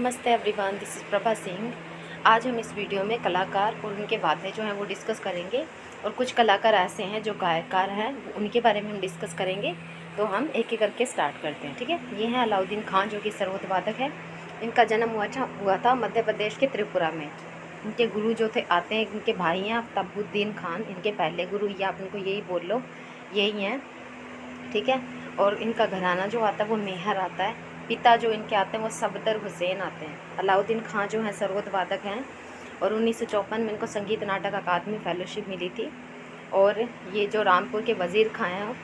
नमस्ते everyone, this is Prabha Singh. आज हम इस वीडियो में कलाकार और उनके बातें जो हैं वो डिस्कस करेंगे और कुछ कलाकार ऐसे हैं जो गायकार हैं, उनके बारे में हम डिस्कस करेंगे। तो हम एक एक करके स्टार्ट करते हैं, ठीक है। ये हैं अलाउद्दीन खान, जो कि सर्वोद वादक है। इनका जन्म हुआ था मध्य प्रदेश के त्रिपुरा में। इनके गुरु जो थे आते हैं, इनके भाई हैं आफ्ताबुद्दीन खान, इनके पहले गुरु, या आप इनको यही बोल लो, यही हैं, ठीक है। और इनका घराना जो आता है वो मेहर आता है। पिता जो इनके आते हैं वो सफदर हुसैन आते हैं। अलाउद्दीन खान जो है सर्वोद वादक हैं और 1954 में इनको संगीत नाटक अकादमी फेलोशिप मिली थी। और ये जो रामपुर के वज़ीर खां हैं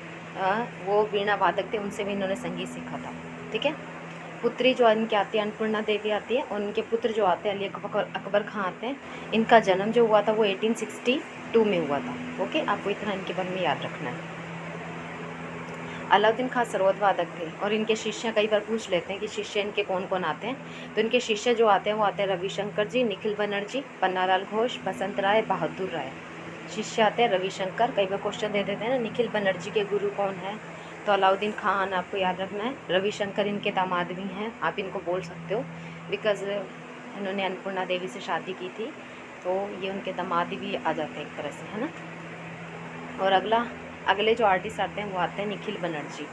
वो वीणा वादक थे, उनसे भी इन्होंने संगीत सीखा था, ठीक है। पुत्री जो इनके आती है अन्नपूर्णा देवी आती है, और उनके पुत्र जो आते हैं अली अकबर खां आते हैं। इनका जन्म जो हुआ था वो 1862 में हुआ था। ओके, आपको इतना इनके बारे में याद रखना है। अलाउद्दीन खान सर्वोद वादक थे और इनके शिष्य कई बार पूछ लेते हैं कि शिष्य इनके कौन कौन आते हैं। तो इनके शिष्य जो आते हैं वो आते हैं रविशंकर जी, निखिल बनर्जी, पन्नालाल घोष, बसंत राय, बहादुर राय। शिष्य आते हैं रविशंकर। कई बार क्वेश्चन दे देते हैं ना, निखिल बनर्जी के गुरु कौन है, तो अलाउद्दीन खान आपको याद रखना है। रविशंकर इनके दामाद भी हैं, आप इनको बोल सकते हो, बिकॉज इन्होंने अन्नपूर्णा देवी से शादी की थी, तो ये उनके दामाद भी आ जाते हैं एक तरह से, है ना। और अगले जो आर्टिस्ट आते हैं वो आते हैं निखिल बनर्जी।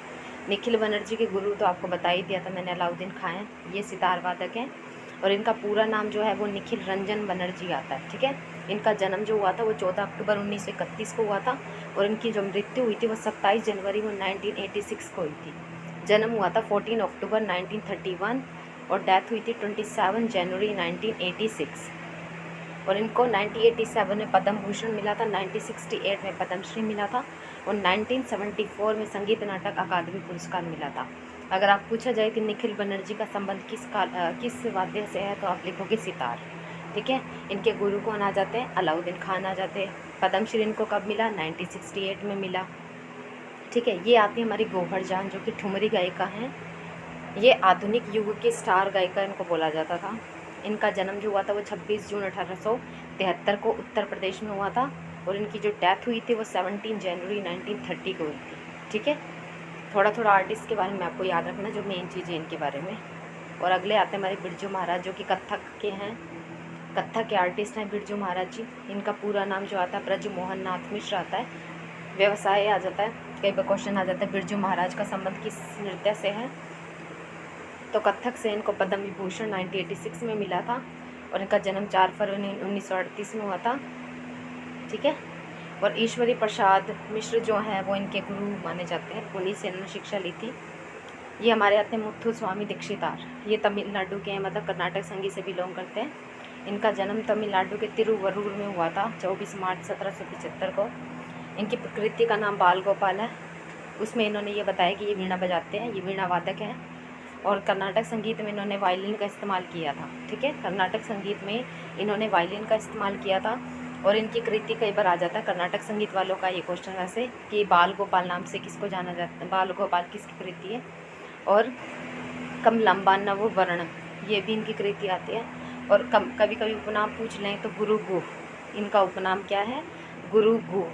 निखिल बनर्जी के गुरु तो आपको बता ही दिया था मैंने, अलाउद्दीन खान हैं। ये सितार वादक हैं और इनका पूरा नाम जो है वो निखिल रंजन बनर्जी आता है, ठीक है। इनका जन्म जो हुआ था वो 14 अक्टूबर 1931 को हुआ था और इनकी जो मृत्यु हुई थी वो 27 जनवरी 1986 को हुई थी। जन्म हुआ था 14 अक्टूबर 1931 और डेथ हुई थी 27 जनवरी 1986। और इनको 1987 में पद्म भूषण मिला था, 1968 में पद्मश्री मिला था और 1974 में संगीत नाटक अकादमी पुरस्कार मिला था। अगर आप पूछा जाए कि निखिल बनर्जी का संबंध किस वाद्य से है, तो आप लिखोगे सितार, ठीक है। इनके गुरु कौन आ जाते हैं, अलाउद्दीन खान आ जाते हैं। पद्मश्री इनको कब मिला, 1968 में मिला, ठीक है। ये आती है हमारी गौहर जान, जो कि ठुमरी गायिका हैं। ये आधुनिक युग की स्टार गायिका इनको बोला जाता था। इनका जन्म जो हुआ था वो 26 जून 1873 को उत्तर प्रदेश में हुआ था और इनकी जो डेथ हुई थी वो 17 जनवरी 1930 को हुई थी, ठीक है। थोड़ा थोड़ा आर्टिस्ट के बारे में आपको याद रखना, जो मेन चीज़ है इनके बारे में। और अगले आते हैं हमारे बिरजू महाराज, जो कि कथक के हैं, कथक के आर्टिस्ट हैं बिरजू महाराज जी। इनका पूरा नाम जो आता है ब्रज मोहन नाथ मिश्र आता है। व्यवसाय आ जाता है, कई बार क्वेश्चन आ जाता है बिरजू महाराज का संबंध किस नृत्य से है, तो कथक से इनको पद्म विभूषण 1986 में मिला था और इनका जन्म 4 फरवरी 1938 में हुआ था, ठीक है। और ईश्वरी प्रसाद मिश्र जो हैं वो इनके गुरु माने जाते हैं, उन्हीं से इन्होंने शिक्षा ली थी। ये हमारे आते हैं मुथुस्वामी दीक्षितार। ये तमिलनाडु के हैं, मतलब कर्नाटक संगीत से बिलोंग करते हैं। इनका जन्म तमिलनाडु के तिरुवरूर में हुआ था 24 मार्च 1775 को। इनकी प्रकृति का नाम बाल गोपाल है। उसमें इन्होंने ये बताया कि ये वीणा बजाते हैं, ये वीणा वादक हैं और कर्नाटक संगीत में इन्होंने वायलिन का इस्तेमाल किया था, ठीक है। कर्नाटक संगीत में इन्होंने वायलिन का इस्तेमाल किया था और इनकी कृति कई बार आ जाता है कर्नाटक संगीत वालों का ये क्वेश्चन वैसे, कि बाल गोपाल नाम से किसको जाना जाता है, बाल गोपाल किसकी कृति है। और कम लंबा नव वर्ण, ये भी इनकी कृति आती है। और कभी कभी उपनाम पूछ लें तो गुरु गु, इनका उपनाम क्या है, गुरु गु।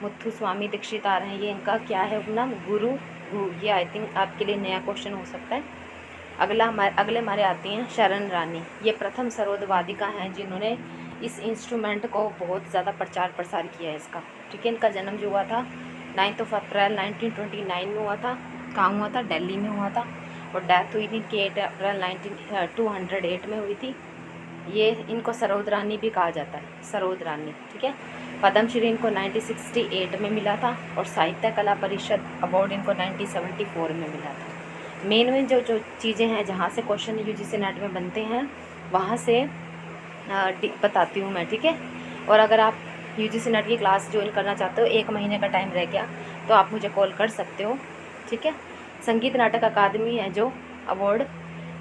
मुथुस्वामी दीक्षितार हैं, ये इनका क्या है उपनाम, गुरु गु। ये आई थिंक आपके लिए नया क्वेश्चन हो सकता है। अगले हमारे आती हैं शरण रानी। ये प्रथम सर्वोद वादिका हैं जिन्होंने इस इंस्ट्रूमेंट को बहुत ज़्यादा प्रचार प्रसार किया है इसका, ठीक है। इनका जन्म जो हुआ था 9 अप्रैल 1929 में हुआ था। कहाँ हुआ था, दिल्ली में हुआ था। और डेथ हुई थी इनकी 8 अप्रैल 208 में हुई थी। ये इनको सरोद रानी भी कहा जाता है, सरोद रानी, ठीक है। पद्मश्री इनको 1968 में मिला था और साहित्य कला परिषद अवार्ड इनको 1974 में मिला था। मेन जो चीज़ें हैं जहाँ से क्वेश्चन यूजीसी नेट में बनते हैं वहाँ से बताती हूँ मैं, ठीक है। और अगर आप यूजीसी नेट की क्लास ज्वाइन करना चाहते हो, 1 महीने का टाइम रह गया, तो आप मुझे कॉल कर सकते हो, ठीक है। संगीत नाटक अकादमी है जो अवार्ड,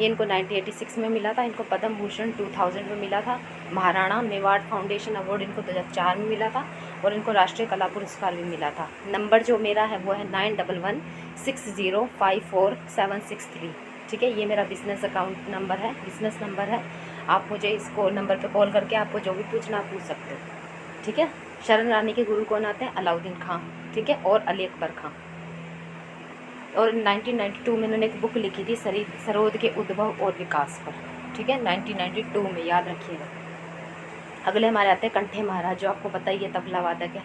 ये इनको 1986 में मिला था। इनको पद्म भूषण 2000 में मिला था। महाराणा मेवाड़ फाउंडेशन अवार्ड इनको 2004 में मिला था और इनको राष्ट्रीय कला पुरस्कार भी मिला था। नंबर जो मेरा है वो है 9116054763, ठीक है। ये मेरा बिज़नेस अकाउंट नंबर है, बिज़नेस नंबर है। आप मुझे इसको नंबर पे कॉल करके आपको जो भी पूछना आप पूछ सकते हो, ठीक है। शरण रानी के गुरु कौन आते हैं, अलाउद्दीन खान, ठीक है, और अली अकबर खान। और 1992 में उन्होंने एक बुक लिखी थी सरोद के उद्भव और विकास पर। ठीक है, 1992 में, याद रखिएगा। अगले हमारे आते हैं कंठे महाराज, जो आपको पता ही है तबला वादक है।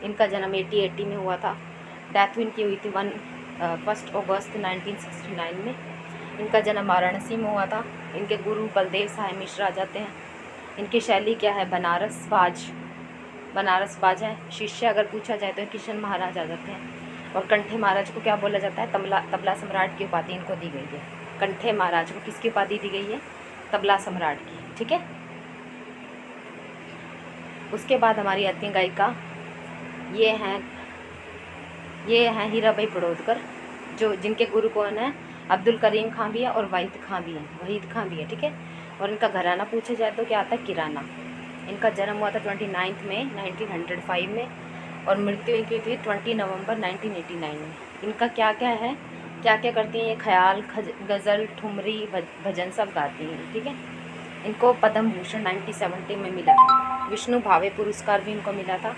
इनका जन्म 1880 में हुआ था। डेथ इनकी हुई थी 1 अगस्त 1969 में। इनका जन्म वाराणसी में हुआ था। इनके गुरु बलदेव साहेब मिश्रा जाते हैं। इनकी शैली क्या है, बनारस बाज है। शिष्य अगर पूछा जाए तो किशन महाराज आ जाते हैं। और कंठे महाराज को क्या बोला जाता है, तबला सम्राट की उपाधि इनको दी गई है। कंठे महाराज को किसकी उपाधि दी गई है, तबला सम्राट की, ठीक है। उसके बाद हमारी आती है गायिका, ये हैं हीराबाई बड़ौदकर, जो जिनके गुरु कौन है, अब्दुल करीम खां भी है और वहीद खां भी है, ठीक है। और इनका घराना पूछा जाए तो क्या आता है, किराना। इनका जन्म हुआ था 29 मई 1905 में और मृत्यु इनकी थी 20 नवंबर 1989 में। इनका क्या करती हैं ये, ख्याल, गज़ल, ठुमरी, भजन सब गाती हैं, ठीक है। इनको पद्म भूषण 1970 में मिला था। विष्णु भावे पुरस्कार भी इनको मिला था।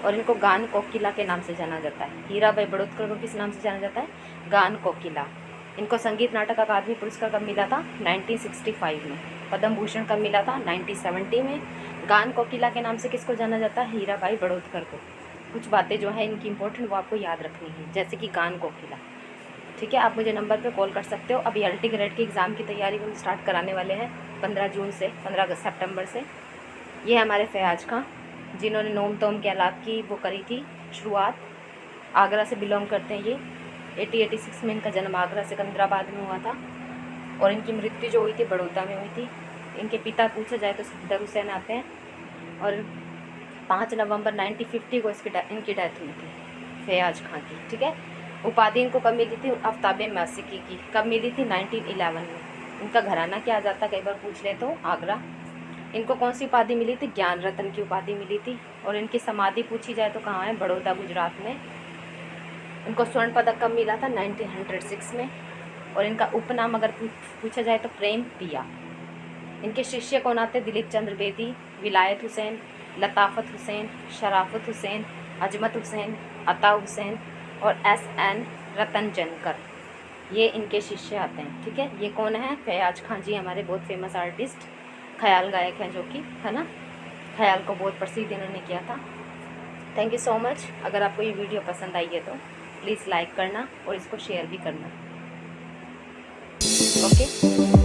और इनको गान कोकिला के नाम से जाना जाता है। हीराबाई बड़ौदकर को किस नाम से जाना जाता है, गान कोकिला। इनको संगीत नाटक अकादमी पुरस्कार कब मिला था, 1965 में। पद्म भूषण कब मिला था, 1970 में। गान कोकिला के नाम से किसको जाना जाता है, हीराबाई बड़ौदकर को। कुछ बातें जो है इनकी इंपॉर्टेंट वो आपको याद रखनी है, जैसे कि गान कोकिला, ठीक है। आप मुझे नंबर पे कॉल कर सकते हो। अभी LT ग्रेड की एग्ज़ाम की तैयारी हम स्टार्ट कराने वाले हैं 15 सितंबर से। ये हमारे फयाज खां, जिन्होंने नोम तोम के आलाप की वो करी थी शुरुआत। आगरा से बिलोंग करते हैं ये। 1886 में इनका जन्म आगरा सिकंदराबाद में हुआ था। और इनकी मृत्यु जो हुई थी बड़ौदा में हुई थी। इनके पिता पूछा जाए तो सफदर हुसैन आते हैं। और 5 नवंबर 1950 को इनकी डेथ हुई थी, फयाज खां की, ठीक है। उपाधि इनको कब मिली थी, आफ्ताबे मौसीकी की। कब मिली थी, 1911 में। इनका घराना क्या आ जाता, कई बार पूछ ले तो, आगरा। इनको कौन सी उपाधि मिली थी, ज्ञान रत्न की उपाधि मिली थी। और इनकी समाधि पूछी जाए तो कहाँ है, बड़ौदा गुजरात में। इनको स्वर्ण पदक कब मिला था, 1906 में। और इनका उपनाम अगर पूछा जाए तो प्रेम पिया। इनके शिष्य कौन आते, दिलीप चंद्र बेदी, विलायत हुसैन, लताफ़त हुसैन, शराफत हुसैन, अजमत हुसैन, अता हुसैन और SN रतनजनकर, ये इनके शिष्य आते हैं, ठीक है। ये कौन है, फयाज खां जी, हमारे बहुत फेमस आर्टिस्ट, ख्याल गायक हैं, जो कि है ना, ख्याल को बहुत प्रसिद्ध इन्होंने किया था। Thank you so much. अगर आपको ये वीडियो पसंद आई है तो प्लीज़ लाइक करना और इसको शेयर भी करना, ओके।